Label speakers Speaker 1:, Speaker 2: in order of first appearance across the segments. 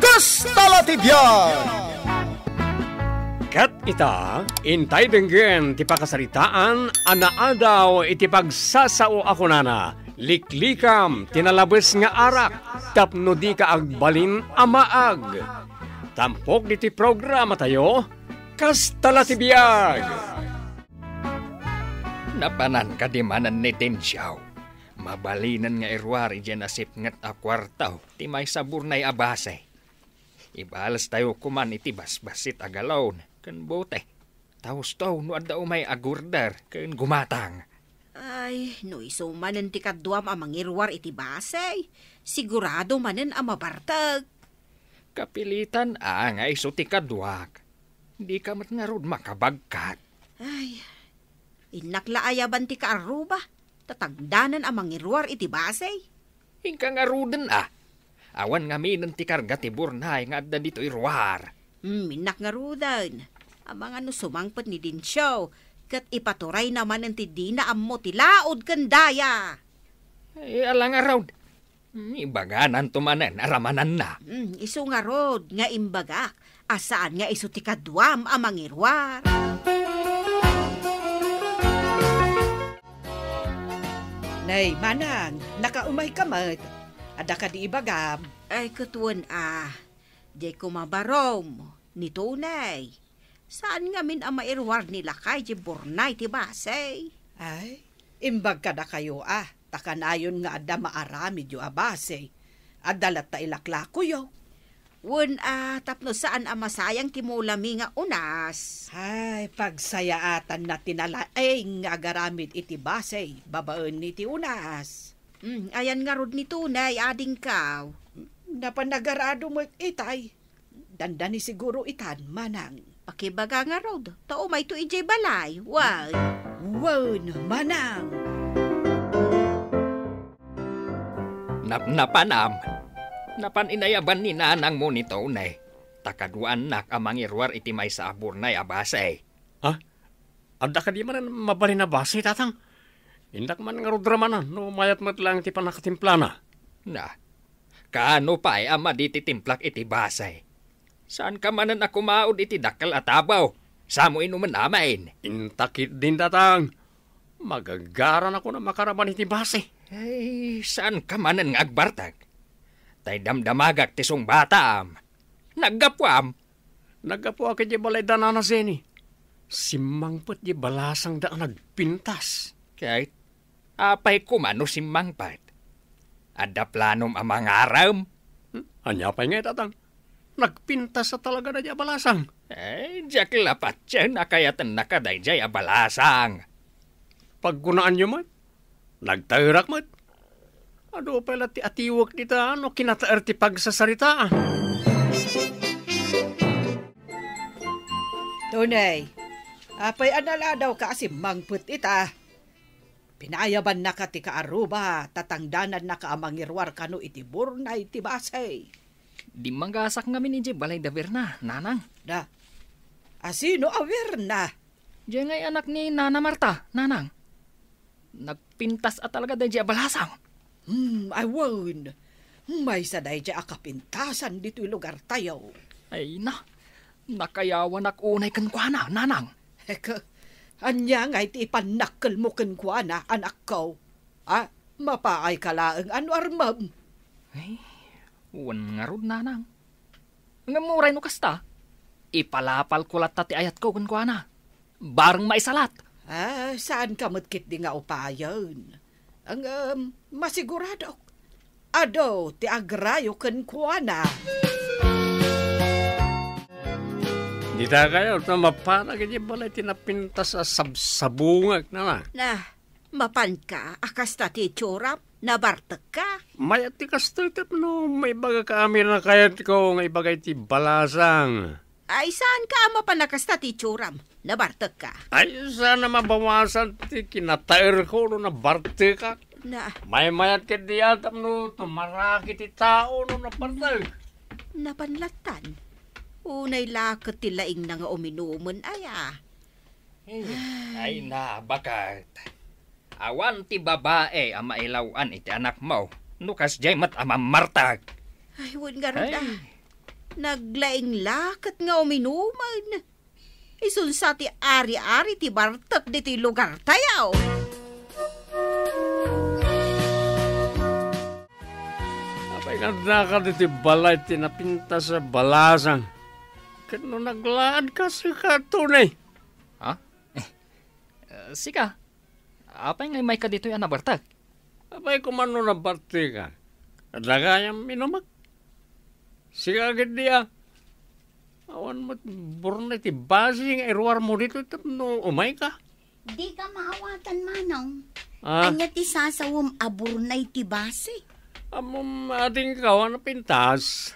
Speaker 1: Kastalatibyag!
Speaker 2: Kat ita, intay denggen ti pakasaritaan, anaadaw iti pagsasao ako nana. Liklikam, tinalabes nga arak, tapno di ka agbalin amaag. Tampok diti programa tayo, Kastalatibyag!
Speaker 3: Napanan ka di manan ni Tensyaw. Mabalinan nga irwari dyan asip ngat akwartaw, ti may sabur na'y abase. Ibalas tayo kuman iti basbasit agalaw, kan bote. Taos taw no adda umay agurdar, kan gumatang.
Speaker 4: Ay, no iso manen ti kadduam amang irwar iti basay. Sigurado manen ang mabartag.
Speaker 3: Kapilitan nga iso ti kadwak. Di ka mat nga rod makabagkat.
Speaker 4: Ay, inaklaayaban ti kaaruba. Tatagdanan amang irwar iti basay.
Speaker 3: Hingka nga ruden Awan nga minan ti karga ti burnay nga adda dito irwar.
Speaker 4: Minak nga rudan. Amang ano sumangpot ni Dinsyaw. Kat ipaturay naman ang tidina ammo ti laod kandaya.
Speaker 3: Ay, alang araw. Ibaganan tumanan, aramanan na.
Speaker 4: Iso nga rod, nga imbaga. Asaan nga iso ti kadwam amang irwar.
Speaker 5: Nay, manang, nakaumay ka mat. Ada ka di ibagam.
Speaker 4: Ay, kutuan di ko mabarom. Ni tunay. Saan nga min ang mairwar nila kay di burnay ti basay?
Speaker 5: Ay, imbag ka na kayo Takanayon nga ada maaramid yu abasay. Adalat ta ilaklako yo.
Speaker 4: Wen tapno saan ang masayang timulami nga unas?
Speaker 5: Ay, pagsayaatan na tinalaay nga agaramid iti basay. Babaen ni ti unas.
Speaker 4: Ayan nga rod ni tunay, ading kaw.
Speaker 5: Napanagarado mo itay. Dandani siguro itan, manang.
Speaker 4: Pakibaga nga rod, tao may to ijay balay. Wow,
Speaker 5: manang.
Speaker 3: Napanam. Napan inayaban ni nanang mo ni tunay. Takaduan nak amang irwar iti may sa aburnay abasay.
Speaker 2: Adda ka di man mabalin na basay, tatang. Indak man nga rodramanan, no mayat mat lang ti panakatimplana.
Speaker 3: Kaano pa ama di ti timplak iti basay. Saan ka manan ako maod iti dakal at abaw? Samo inuman amain.
Speaker 2: Intakit din, tatang. Magagaran ako na makaraman iti basay.
Speaker 3: Ay, saan ka manan nga agbartag? Tay damdamagak ti song bata Naggapuam.
Speaker 2: Naggapuam ka di balay danana seni. Simangpot di balasang da nagpintas.
Speaker 3: Kahit apay kumano simangpat. Ada planom amang aram.
Speaker 2: Anya pa'y nga tatang. Nagpintas sa talaga na di balasang.
Speaker 3: Ay, jak lapat siya nakayatan nakaday jay abalasang.
Speaker 2: Paggunaan nyo mat, nagtairak mat. Ado pala ti atiwak dita, kinataer ti pagsasaritaan.
Speaker 5: Tunay, apay anala daw ka asimangput ita. Pinayaban na ka ti kaaruba, tatangdanan na ka amangirwar kano iti burnay ti basay.
Speaker 3: Di manggasak nga min iti balay da Verna, nanang.
Speaker 5: Asino a Verna?
Speaker 3: Diyan ngay anak ni Nana Marta, nanang. Nagpintas at talaga da diya balasang.
Speaker 5: I won. May saday diya akapintasan dito'y lugar tayo.
Speaker 3: Ay nakayawan ak unay kankwana, nanang.
Speaker 5: Anya nga iti ipanakkel mo kankwana, anak ko. Mapaay kalaang armam.
Speaker 3: Ay, uwan nga rod, nanang. Nga muray no kasta. Ipalapal kulat tati ayat ko kankwana. Barang maisalat.
Speaker 5: Saan ka matkit di nga upayon? Ang masigurado. Ado, ti agrayo kankwana.
Speaker 2: Dita kayo, mapanag hindi balay tinapintas sa sabsabungag na.
Speaker 4: Mapan ka, akas tati tsurap, nabartag ka.
Speaker 2: Mayat ti kastetep no, may baga kami na kayat ko nga ibagay ti balasang.
Speaker 4: Ay, saan ka mapanakas tati tsuram, nabartag ka?
Speaker 2: Ay, sana mabawasan ti kinatair ko no nabartag ka. May mayat ka diyatam no, tumaraki ti tao no nabartag.
Speaker 4: Napanlatan. Unay lakot ti laing na nga uminuman aya.
Speaker 3: Ay bakat. Awan ti babae ang mailawan iti anak mo. Nukas jay mat amamartag.
Speaker 4: Ay, wun nga rin Naglaing lakat nga uminuman. Isun sa ti ari-ari ti bartak di ti lugar tayaw.
Speaker 2: Apay ganda ka di ti balay tinapinta sa balasang. Kano naglaan ka sa katunay.
Speaker 3: Ha? Sika, apay nga may ka dito yung anabartag?
Speaker 2: Apay kumano na barte ka. Adagayang minumag. Siga agad diya. Awan mo burnay ti basing erwar mo dito no umay ka.
Speaker 1: Di ka maawatan, Manong.
Speaker 2: Ah,
Speaker 1: Anya ti sasawom aburnay ti base.
Speaker 2: amom ating kawan na pintas.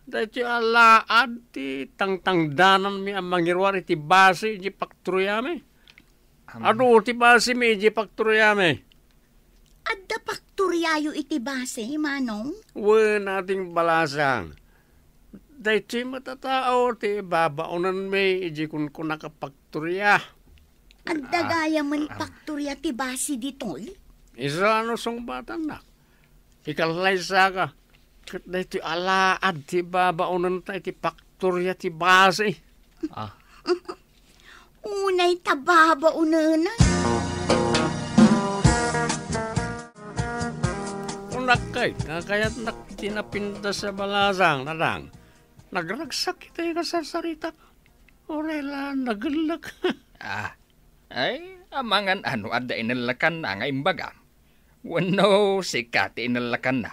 Speaker 2: Dahil ti alaad ti tangtangdanan mi ang mangirwar iti base iti pakturuyame. Ano ti base mi iti pakturuyame.
Speaker 1: Adda pakturyayo iti base, Manong.
Speaker 2: Wen ating balasang. Dahil ti matatao ti babaunan mi iti kun nakapakturya.
Speaker 1: Adda gaya man pakturya ti base ditoy.
Speaker 2: Isa ano song batan na. Ikalay sa ka. Kat na iti alaad ti babaunan ta iti pakturya ti base.
Speaker 1: Unay tababa unanan.
Speaker 2: Unakay, kakaya't tinapinta sa balasang narang. Nagragsak kita yung kasasarita. Orela, nagalak.
Speaker 3: Ay, amangan ano adda inalakan na nga imbaga. Wano si Kati inalakan na.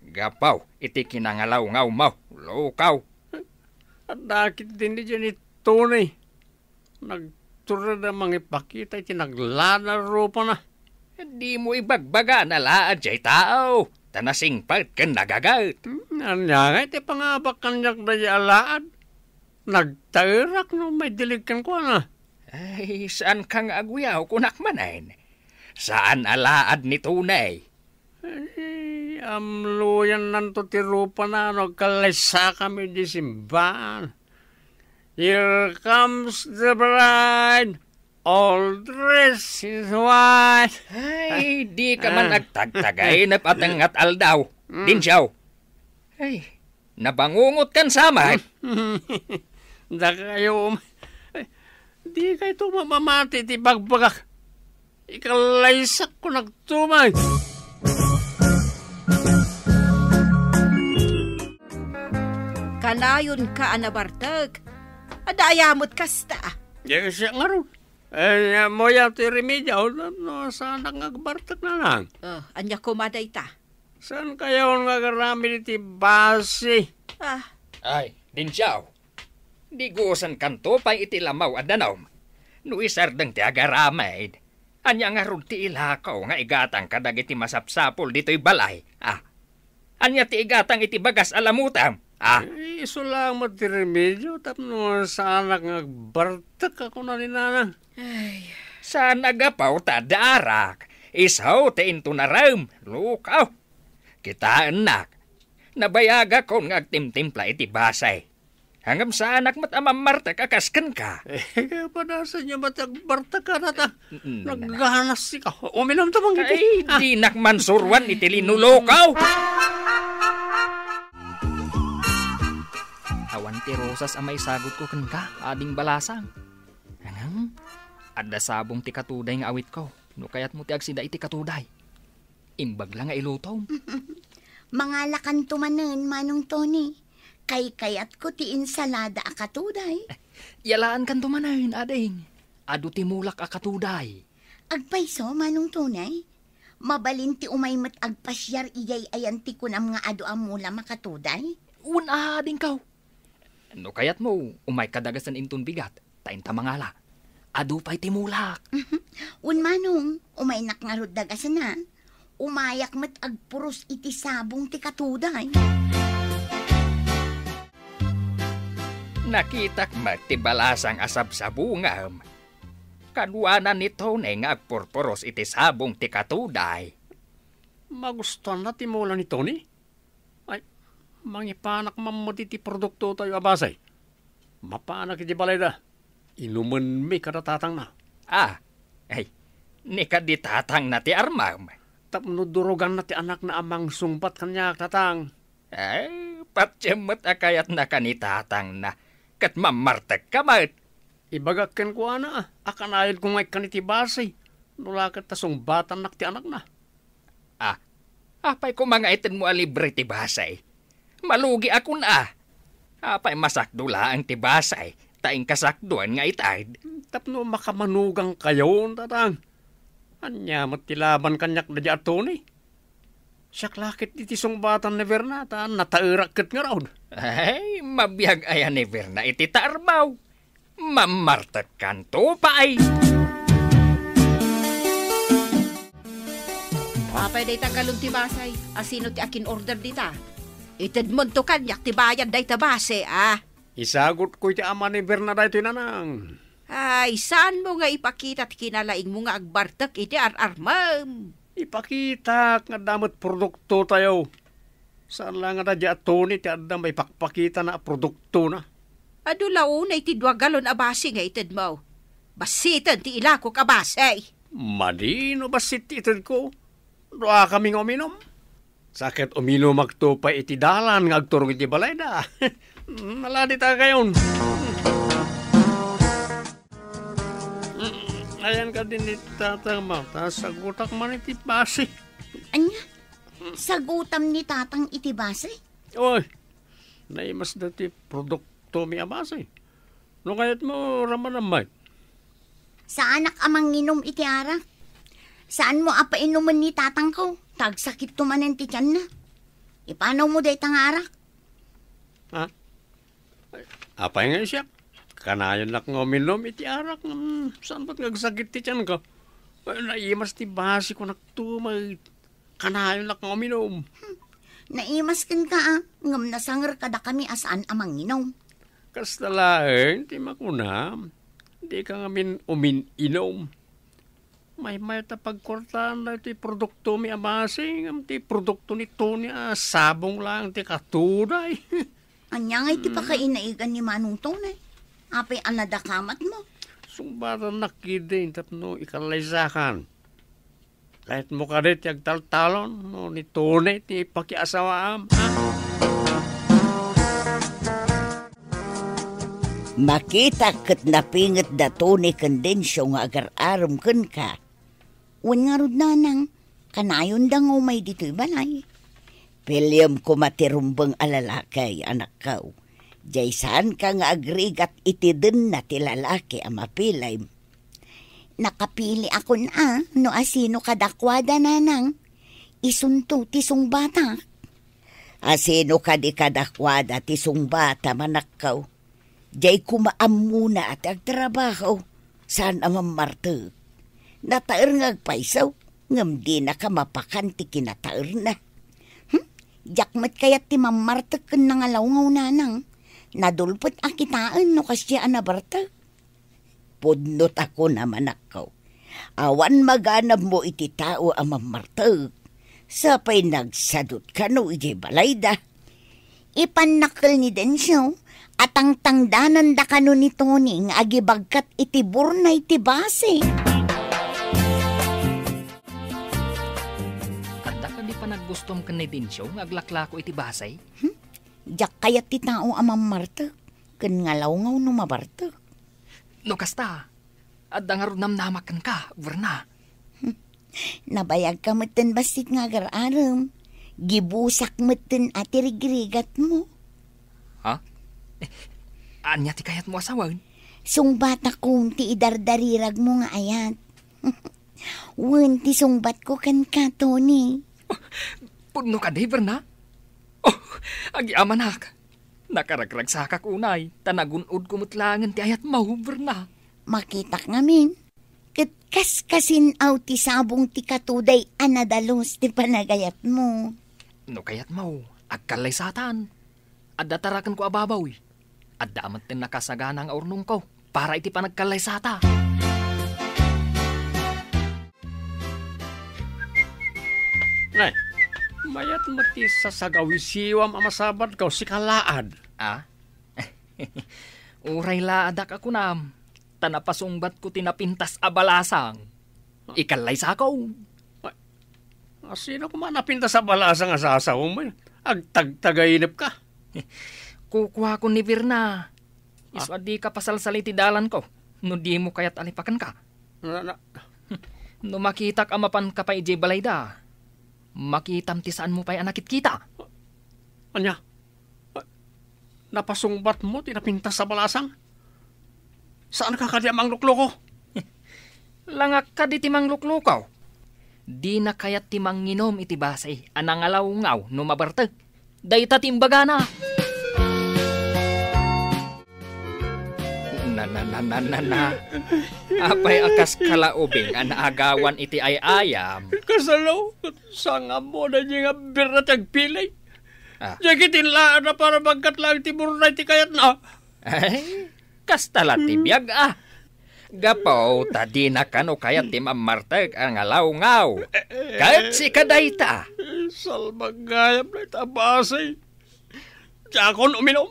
Speaker 3: Gapaw, iti kinangalaw ngaw mau, lukaw.
Speaker 2: At nakit din di dyan itunay. Nagtura na mga ipakita, iti naglalaro pa na.
Speaker 3: Di mo ibagbaga na laad jay tao. Tanasing pat kan nagagat.
Speaker 2: Anya nga, iti pangabak kanyak na di alaad. Nagtairak no may diligkan ko na.
Speaker 3: Ay, saan kang agwiyaw kunak manain? Saan alaad ni tunay?
Speaker 2: Ay, amluyan nanto ti rupa na nagkalaysa kami di simbahan. Here comes the bride, all dressed in white.
Speaker 3: Ay, di ka man nagtagtagay na patangat aldaw. Din siyaw. Ay, nabangungot kan samay.
Speaker 2: Da kayo, di kayo tumamamati ti bagbagak. Ikalaysak ko nagtumay.
Speaker 4: Kanayon ka anabartag. Adayamot kasta.
Speaker 2: Yan siya nga ron. Mo yan ti remedyo, no, saan ang agbartak na lang.
Speaker 4: Anya kumaday ta.
Speaker 2: Saan kayo nga garami ti base?
Speaker 3: Ay, din siyaw. Di gusan kanto pa iti lamaw at danaw. No isardang ti agaramid. Anya nga ron ti ilakaw nga igatang kadag iti masapsapol dito'y balay. Anya ti igatang iti bagas alamutam.
Speaker 2: Iso lang mo ti remedyo, tapno saan ang agbartak ako na ninanang.
Speaker 4: Ay,
Speaker 3: Saan agapaw ta darak? Isaw ti into na ram. Lukaw. Kita anak. Nabayaga ko nga agtimtimpla iti basay. Hanggang sa anak mat amamarta kakaskan ka.
Speaker 2: Kaya pa nasa niya matagbartak ka na ta. Nagganas si ka. Uminom to bang
Speaker 3: Ay, di nakmansurwan iti linulokaw. Awan ti rosas amay sagot ko kan ka, ading balasang. Hangang, adda sabong ti katuday nga awit ko. No kayat mo ti agsida iti katuday. Imbag lang nga ilutom.
Speaker 1: Mga lakan tumanen, Manong Tony. Kayat ko ti insalada akatuday.
Speaker 3: Yalaan kan tumanayin, ading. Adu ti mulak akatuday.
Speaker 1: Agpayso, Manong Tunay. Mabalin ti umaymat agpasyar iyay ayan ti kunam nga adu amula makatuday.
Speaker 3: Una ading kaw. No kayat mo, umay kadagasan intun bigat. Tain tamangala. Adu pa'y ti mulak.
Speaker 1: Un Manong, umay nakngarod dagasan na. Umayak mat agpuros iti sabong ti katuday.
Speaker 3: Nakitak mat ti balasang asab sa bungam. Kadwanan nito na nga agpurpuros iti sabong ti katuday.
Speaker 2: Magustuhan na ti mula ni Tony? Ay, mangipanak mamuti ti produkto tayo abasay. Mapanak iti balay da. Inuman mi kadatatang na.
Speaker 3: Ay, ni kaditatang na ti armam.
Speaker 2: Tapno durugan na ti anak na amang sumpat kanya katang.
Speaker 3: Ay, Patsyamot akayat na kanitatang na. Kat mamartag ka mat.
Speaker 2: Ibagakken ko ana, akanayad ko ngay kanitibasay. Nulakat tasong batang nakti anak na.
Speaker 3: Apay ko mga itin mo alibre tibasay. Malugi ako na. Apay masakdula ang tibasay. Taing kasakduan nga itad.
Speaker 2: Tapno makamanugang kayo, tatang. Anya matilaban kanyak na di atoni. Siyak lakit itisong batang na Vernata, natairakit nga raw.
Speaker 3: Ay, mabiyag ayan ni Verna iti tarbaw. Mamartag kanto pa ay.
Speaker 4: Apay day tagalong tibasay. Asino ti akin order dita? Ited mo to kanyak tibayan day tabase,
Speaker 2: Isagot ko iti ama ni Verna dahito nanang.
Speaker 4: Ay, saan mo nga ipakita at kinalaing mo nga agbartak iti ar-armam?
Speaker 2: Ipakita nga damat produkto tayo. Saan lang nga di atoni ti adda may pakpakita na produkto na.
Speaker 4: Ado launay ti 2 galon abasi nga ited mo. Basitan ti ilako kabasay.
Speaker 2: Madino ba sititin ko? Doa kaming uminom. Sakit uminom magtupay iti dalan nga agturong iti balay da. Maladi ta kayon. Ayan ka din itatama. Sagutak man iti basi.
Speaker 1: Anya? Sagutam ni tatang itibase?
Speaker 2: Oy, naimas dati produkto mi abasi. No kayat mo raman amay.
Speaker 1: Sa anak amang inom iti arak? Saan mo apa inuman ni tatang ko? Tagsakit tumanen ti tiyan na. Ipanaw mo day tang arak?
Speaker 2: Ha? Apay nga siya. Kanayon lang nga uminom iti arak. Saan ba't nagsakit ti tiyan ka? Naimas ti basi ko nagtumay. Kanayon lang nga uminom.
Speaker 1: Naimas kan ka ngam nasangar kada kami asaan amang inom.
Speaker 2: Kastalaeng, ti makunam. Di ka ngamin inom. May tapagkortaan na iti produkto mi amasing. Ti produkto ni Tony sabong lang ti katunay.
Speaker 1: Anya nga iti pakainaigan ni Manong Tunay. Apay anadakamat mo.
Speaker 2: Sumbatan nakidin tapno ikalaysakan. Kahit mo ka rin tiyag taltalon no, ni Tony ti pakiasawaam.
Speaker 6: Makita kat napingat da Tony kandensyo nga agar-aram kan ka. Wan nga rod nanang, kanayon da nga may dito'y balay. Pilyam ko matirumbang alalakay, anak kaw. Jay saan ka nga agrigat itidin na ti lalaki ang mapilay.
Speaker 1: Nakapili ako na no asino kadakwada nanang. Isunto tisong bata.
Speaker 6: Asino ka di kadakwada tisong bata manakaw. Jay kumaam muna at agtrabaho. Saan ang mamartag? Nataer nga agpaisaw. Ngam di na ka mapakanti kinataer na.
Speaker 1: Jakmat kayat ti mamartag kan nangalaw-ngaw nanang. Nadulpot akitaan no kasya anabarta.
Speaker 6: Pudnot ako naman ako. Awan maganap mo iti tao ang mamartag. Sapay nagsadot ka no iti balayda.
Speaker 1: Ipanakal ni Densyo at ang tangdanan da kano ni Tony nga agibagkat iti burnay ti base.
Speaker 3: Adda ka di pa naggustom ka ni Dinsyo nga aglaklako iti basay?
Speaker 1: Jak kayat ti tao ang mamartag. Kan ngalaw-ngaw no mabartag.
Speaker 3: No kasta, adda nga ron namnamakan ka, Verna.
Speaker 1: Nabayag ka matan basit nga agar-aram. Gibusak matan at irigrigat mo.
Speaker 3: Ha? Anya ti kayat mo asawan?
Speaker 1: Sungbat akong ti idardarirag mo nga ayat. Wan ti sungbat ko kan ka, Tony.
Speaker 3: Puno ka di, Verna? Oh, agiamanak. Nakaragrag sa kakunay, tanagunod kumutlangan ti ayat mo, Verna.
Speaker 1: Makitak ngamin. Kaskasin aw ti sabong ti katuday anadalos ti panagayat mo.
Speaker 3: No kayat mo, agkalay satan. Adda tarakan ko ababaw. Adda amat tin nakasagana ang urnong ko para iti panagkalay sata.
Speaker 2: Nay, mayat mati sasagawi siwam amasabad ka si kalaad.
Speaker 3: Uray laadak ako nam. Tanapasungbat ko tinapintas abalasang. Ikalay sa ako.
Speaker 2: Sino ko man napinta sa balasang asasaw mo? Agtagtagainip ka.
Speaker 3: Kukuha ko ni Virna. Iswa di ka pasalsali ti dalan ko. No di mo kaya't alipakan ka. No makita ka mapan ka pa ije balayda. Makitam ti saan mo pa'y anakit kita.
Speaker 2: Anya? Napasungbat mo, tinapintas sa balasang? Saan ka kadiamang lukloko?
Speaker 3: Langak ka di timang luklukaw. Di na kayat timang nginom iti basay. Anang alaw-ngaw no mabartag. Dayta timbaga na. Na. Apay akas kalaubing ang naagawan iti ay ayam.
Speaker 2: Kasalaw, sanga mo na niya nga birat agpilay. Jagitin laan na para magkat lang timur na iti kayat na.
Speaker 3: Ay, kastala ti biyag Gapaw, tadi na kano kayat ti mamartag ang alaw-ngaw. Kahit si kadayta.
Speaker 2: Salmagayam na itabasay. Tsakon uminom.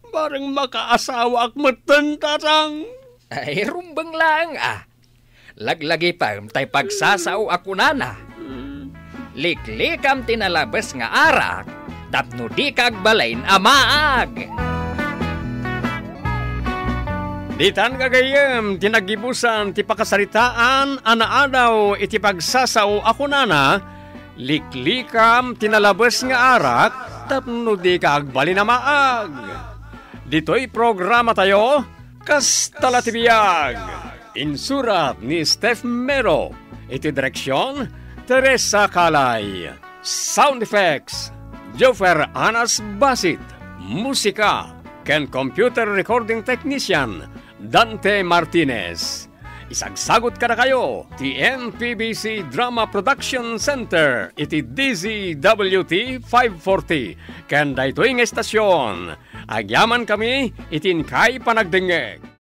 Speaker 2: Barang makaasawa ak matantatang.
Speaker 3: Ay, rumbang lang Laglagi pa tay pagsasaw ako nana. Liklikam tinalabas nga arak. Tapno di kagbalain amaag.
Speaker 2: Ditan kagayam, tinagibusan, ti pakasaritaan, anaadaw, iti pagsasaw ako nana, liklikam, tinalabas nga arak, tapno di kagbali na maag. Dito'y programa tayo, Kastalatibiyag. Insurat ni Steph Mero, iti direksyon, Teresa Calay. Sound effects, Jofer Anas Basit. Musika, Ken Computer Recording Technician, Dante Martinez. Isagsagot ka na kayo, ti NPBC Drama Production Center, iti DZWT 540. Ken daytoy nga estasyon, agyaman kami, itin kay panagdengeg.